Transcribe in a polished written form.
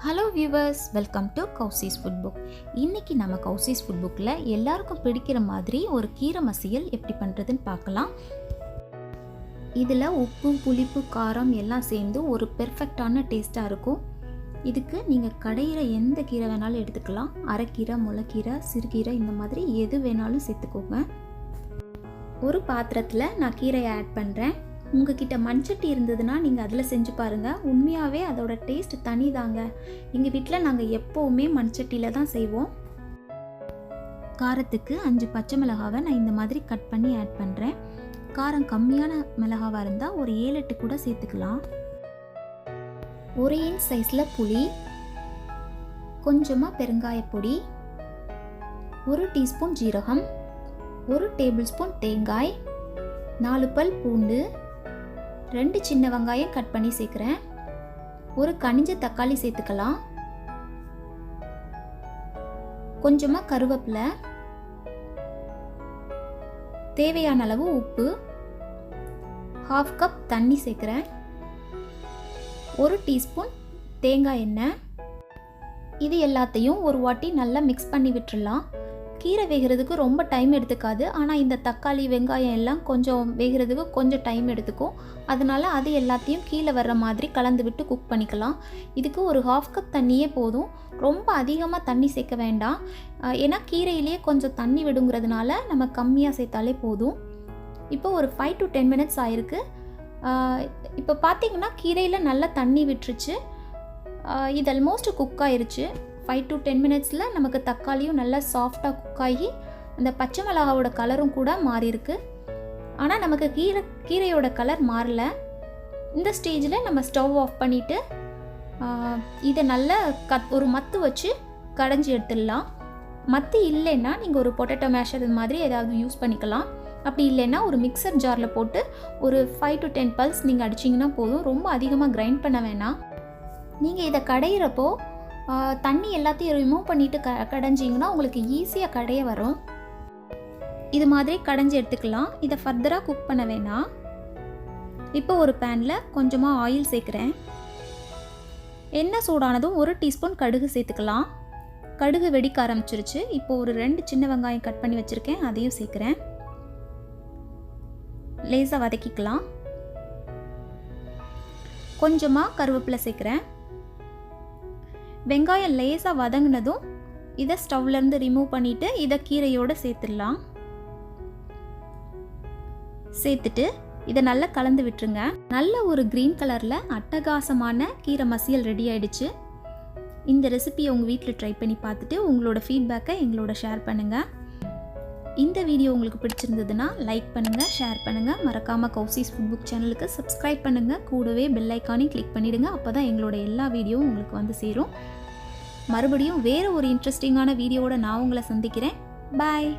Hello viewers, welcome to Kowsis Foodbook. இன்னைக்கு நம்ம Kowsis Foodbookல எல்லாருக்கும் பிடிக்கிற மாதிரி ஒரு கீரை மசியல் எப்படி பண்ணுறதுன்னு பார்க்கலாம். இதில் உப்பு, புளிப்பு, காரம் எல்லாம் சேர்ந்து ஒரு பெர்ஃபெக்டான டேஸ்ட்டாக இருக்கும். இதுக்கு நீங்கள் கடையிற எந்த கீரை வேணாலும் எடுத்துக்கலாம். அரைக்கீரை, முளைக்கீரை, சிறுகீரை இந்த மாதிரி எது வேணாலும் சேர்த்துக்கோங்க. ஒரு பாத்திரத்தில் நான் கீரையை ஆட் பண்ணுறேன். உங்ககிட்ட மண்சட்டி இருந்ததுன்னா நீங்கள் அதில் செஞ்சு பாருங்கள். உண்மையாகவே அதோட டேஸ்ட் தனி தாங்க. எங்கள் வீட்டில் நாங்கள் எப்போவுமே மண்சட்டியில் தான் செய்வோம். காரத்துக்கு 5 பச்சை மிளகாவை நான் இந்த மாதிரி கட் பண்ணி ஆட் பண்ணுறேன். காரம் கம்மியான மிளகாவாக இருந்தால் ஒரு 7-8 கூட சேர்த்துக்கலாம். 1 இன்ச் சைஸில் புளி, கொஞ்சமாக பெருங்காயப்பொடி, 1 டீஸ்பூன் ஜீரகம், 1 டேபிள் ஸ்பூன் தேங்காய், 4 பல் பூண்டு, 2 சின்ன வெங்காயம் கட் பண்ணி சேர்க்குறேன். ஒரு கனிஞ்ச தக்காளி சேர்த்துக்கலாம். கொஞ்சமாக கருவேப்பிலை, தேவையான அளவு உப்பு, 1/2 கப் தண்ணி சேர்க்குறேன். 1 டீஸ்பூன் தேங்காய் எண்ணெய். இது எல்லாத்தையும் ஒரு வாட்டி நல்லா மிக்ஸ் பண்ணி விட்டுடலாம். கீரை வேகிறதுக்கு ரொம்ப டைம் எடுத்துக்காது, ஆனால் இந்த தக்காளி, வெங்காயம் எல்லாம் கொஞ்சம் வேகிறதுக்கு கொஞ்சம் டைம் எடுத்துக்கும். அதனால் அது எல்லாத்தையும் கீழே வர்ற மாதிரி கலந்து விட்டு குக் பண்ணிக்கலாம். இதுக்கு ஒரு 1/2 கப் தண்ணியே போதும். ரொம்ப அதிகமாக தண்ணி சேர்க்க வேண்டாம். ஏன்னா கீரையிலேயே கொஞ்சம் தண்ணி விடுங்கிறதுனால நம்ம கம்மியாக சேர்த்தாலே போதும். இப்போ ஒரு 5 to 10 மினிட்ஸ் ஆயிருக்கு. இப்போ பார்த்தீங்கன்னா கீரையில் நல்லா தண்ணி விட்டுருச்சு. இது ஆல்மோஸ்ட் குக் ஆயிருச்சு. 5 to 10 மினிட்ஸில் நமக்கு தக்காளியும் நல்லா சாஃப்டாக குக் ஆகி அந்த பச்சை மிளகாவோட கலரும் கூட மாறியிருக்கு. ஆனால் நமக்கு கீரையோட கலர் மாறல. இந்த ஸ்டேஜில் நம்ம ஸ்டவ் ஆஃப் பண்ணிவிட்டு இதை நல்லா ஒரு மத்து வச்சு கடைஞ்சி எடுத்துடலாம். மத்து இல்லைன்னா நீங்கள் ஒரு பொட்டேட்டோ மேஷர் இது மாதிரி ஏதாவது யூஸ் பண்ணிக்கலாம். அப்படி இல்லைன்னா ஒரு மிக்சர் ஜாரில் போட்டு ஒரு 5 to 10 பல்ஸ் நீங்கள் அடிச்சிங்கன்னா போதும். ரொம்ப அதிகமாக கிரைண்ட் பண்ண வேணாம். நீங்கள் இதை கடையிறப்போ தண்ணி எல்லாத்தையும் ரிமூவ் பண்ணிவிட்டு கடைஞ்சிங்கன்னா உங்களுக்கு ஈஸியாக கடைய வரும். இது மாதிரி கடைஞ்சி எடுத்துக்கலாம். இதை ஃபர்தராக குக் பண்ண வேணாம். இப்போ ஒரு பேனில் கொஞ்சமாக ஆயில் சேர்க்குறேன். எண்ணெய் சூடானதும் 1 டீஸ்பூன் கடுகு சேர்த்துக்கலாம். கடுகு வெடிக்க ஆரம்பிச்சிருச்சு. இப்போ ஒரு 2 சின்ன வெங்காயம் கட் பண்ணி வச்சுருக்கேன், அதையும் சேர்க்குறேன். லேசாக வதக்கிக்கலாம். கொஞ்சமாக கருவேப்பிலை சேர்க்குறேன். வெங்காயம் லேசாக வதங்கினதும் இதை ஸ்டவ்லேருந்து ரிமூவ் பண்ணிவிட்டு இதை கீரையோடு சேர்த்துடலாம். சேர்த்துட்டு இதை நல்லா கலந்து விட்டுருங்க. நல்ல ஒரு க்ரீன் கலரில் அட்டகாசமான கீரை மசியல் ரெடி ஆயிடுச்சு. இந்த ரெசிபியை உங்கள் வீட்டில் ட்ரை பண்ணி பார்த்துட்டு உங்களோட ஃபீட்பேக்கை எங்களோட ஷேர் பண்ணுங்கள். இந்த வீடியோ உங்களுக்கு பிடிச்சிருந்ததுன்னா லைக் பண்ணுங்கள், ஷேர் பண்ணுங்கள். மறக்காமல் Kowsis Foodbook சேனலுக்கு சப்ஸ்கிரைப் பண்ணுங்கள். கூடவே பெல் ஐக்கானையும் கிளிக் பண்ணிவிடுங்க. அப்போ தான் எங்களோட எல்லா வீடியோவும் உங்களுக்கு வந்து சேரும். மறுபடியும் வேறு ஒரு இன்ட்ரெஸ்டிங்கான வீடியோவோட நான் உங்களை சந்திக்கிறேன். பாய்.